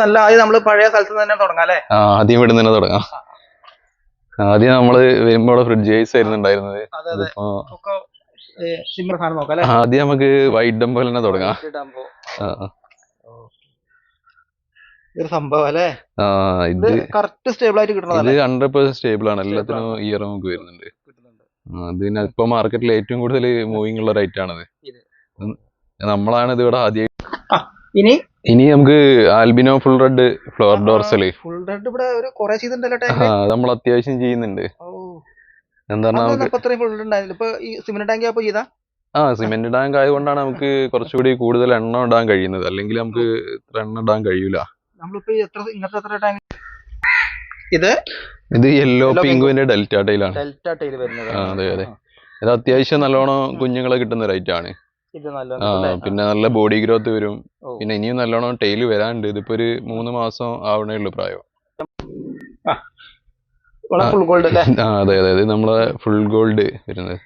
നല്ല ആദ്യം നമ്മള് പഴയ സ്ഥലത്ത് തന്നെ തുടങ്ങാം അല്ലേ? ആദ്യം ഇവിടെ തന്നെ തുടങ്ങാം. ആദ്യം നമ്മള് വരുമ്പോ ഫ്രിഡ്ജ് ഐസ് ആയിരുന്നു ഉണ്ടായിരുന്നത്. ആദ്യം നമുക്ക് വൈറ്റ് ഡംബോ തന്നെ തുടങ്ങാം. സംഭവം അല്ലേ? ഇത് കറക്റ്റ് സ്റ്റേബിൾ ആയിട്ട് കിട്ടണം. ഇത് 100% സ്റ്റേബിൾ ആണ്. എല്ലാത്തിനും ഇയർ നമുക്ക് വരുന്നുണ്ട്. അതിന് ഇപ്പൊ മാർക്കറ്റിൽ ഏറ്റവും കൂടുതൽ മൂവിംഗ് ഉള്ള റേറ്റ് ആണത്. നമ്മളാണ് ഇത് ഇവിടെ ആദ്യം. ഇനി നമുക്ക് ആൽബിനോ ഫുൾ റെഡ് ഫ്ലോർ ഡോർസല് നമ്മൾ അത്യാവശ്യം ചെയ്യുന്നുണ്ട്. സിമെന്റ് ടാങ്ക് ആയതുകൊണ്ടാണ് നമുക്ക് കുറച്ചുകൂടി കൂടുതൽ എണ്ണ ഇടാൻ കഴിയുന്നത്. അല്ലെങ്കിൽ നമുക്ക് എണ്ണ ഇടാൻ കഴിയൂല. ഇത് യെല്ലോ പിങ്കുവിന്റെ ഡെൽറ്റ ടൈലാണ്. അതെ അതെ. ഇത് അത്യാവശ്യം നല്ലോണം കുഞ്ഞുങ്ങളെ കിട്ടുന്ന റേറ്റ് ആണ്. പിന്നെ നല്ല ബോഡി ഗ്രോത്ത് വരും. പിന്നെ ഇനിയും നല്ലോണം ടെയില് വരാനുണ്ട്. ഇതിപ്പോ ഒരു 3 മാസം ആവണേ ഉള്ളു പ്രായം. അതെ അതെ. ഇത് നമ്മളെ ഫുൾ ഗോൾഡ് വരുന്നത്.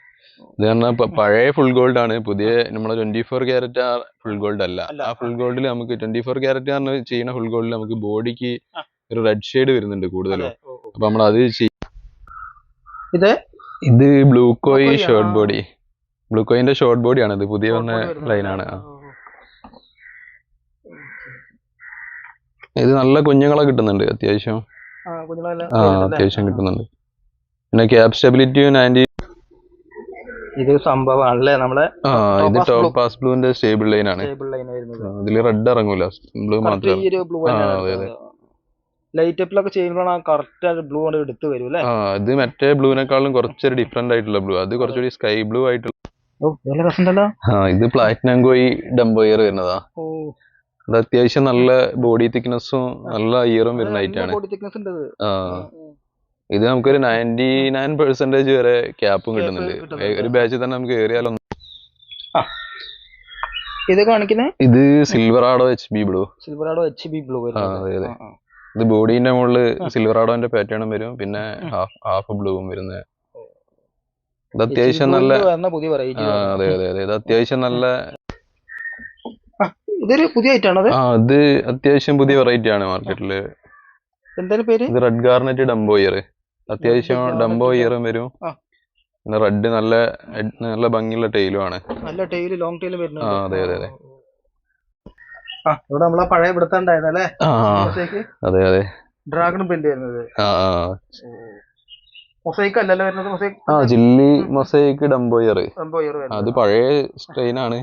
ഇത് പറഞ്ഞാൽ പഴയ ഫുൾ ഗോൾഡ് ആണ്. പുതിയ നമ്മളെ 24 ക്യാരറ്റ് ഫുൾ ഗോൾഡ് അല്ല. ആ ഫുൾ ഗോൾഡിൽ നമുക്ക് 24 ക്യാരറ്റ് ചെയ്യുന്ന ഫുൾ ഗോൾഡിൽ നമുക്ക് ബോഡിക്ക് ഒരു റെഡ് ഷെയ്ഡ് വരുന്നുണ്ട് കൂടുതലും. അപ്പൊ നമ്മൾ അത് ഇത് ബ്ലൂക്കോയി ഷോർട്ട് ബോഡി. ബ്ലൂക്കോയിന്റെ ഷോർട്ട് ബോഡിയാണ്. ഇത് പുതിയ വന്ന ലൈനാണ്. ഇത് നല്ല കുഞ്ഞുങ്ങളെ കിട്ടുന്നുണ്ട്. അത്യാവശ്യം അത്യാവശ്യം കിട്ടുന്നുണ്ട്. പിന്നെ ക്യാപ് സ്റ്റെബിലിറ്റി 90. ഇത് സംഭവമാണല്ലേ നമ്മളെ. ഇത് ടോപ്പ് പാസ് ബ്ലൂവിന്റെ സ്റ്റേബിൾ ലൈൻ ആണ്. ഇതില് റെഡ് ഇറങ്ങൂല, ബ്ലൂ മാത്രം. ലൈറ്റപ്പിലൊക്കെ ചെയ്യുമ്പോഴാണ് കറക്റ്റ് ബ്ലൂ കൊണ്ട് എടുത്ത് വരും അല്ലേ? ഇത് മറ്റേ ബ്ലൂവിനെക്കാളും കുറച്ചൊരു ഡിഫറെന്റ് ആയിട്ടുള്ള ബ്ലൂ. അത് കുറച്ചുകൂടി സ്കൈ ബ്ലൂ ആയിട്ടുള്ള. ഇത് പ്ലാറ്റിനം ഗോയി ഡംബോയർ വരുന്നതാ. അത് അത്യാവശ്യം നല്ല ബോഡി തിക്നെസ്സും നല്ല ഇയറും വരുന്ന ഐറ്റാണ്. ഇത് നമുക്കൊരു 99% വരെ ക്യാപ്പും കിട്ടുന്നുണ്ട്. ഒരു ബാച്ചിൽ തന്നെ നമുക്ക് ഏറിയാലൊന്നും. ഇത് സിൽവറാഡോ HB ബ്ലൂ. അതെ അതെ. ഇത് ബോഡീന്റെ മുകളില് സിൽവറാഡോന്റെ പാറ്റേണും വരും. പിന്നെ ഹാഫ് ബ്ലൂവും വരുന്നത്. ഇത് അത്യാവശ്യം നല്ല. അതെ അതെ അതെ. ഇത് അത്യാവശ്യം നല്ല. ഇത് അത്യാവശ്യം പുതിയ വെറൈറ്റി ആണ് മാർക്കറ്റില്. ഇത് റെഡ് ഗാർണറ്റ് ഡംബോയർ. അത്യാവശ്യം ഡംബോ ഇയറും വരും. പിന്നെ റെഡ് നല്ല ഭംഗിയുള്ള ടെയിലും ആണ്. അതെ അതെ അതെ. അതെ അതെ. ഡ്രാഗൺ പ്രിന്റ് വരുന്നത്. ജില്ലി മൊസൈക്ക് ഡംബോയർ. അത് പഴയ സ്ട്രെയിൻ ആണ്.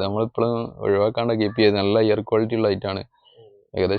നമ്മളിപ്പോഴും ഒഴിവാക്കാണ്ട് കീപ്പ് ചെയ്ത് നല്ല ഇയർ ക്വാളിറ്റി ഉള്ള ഐറ്റാണ്. ഏകദേശം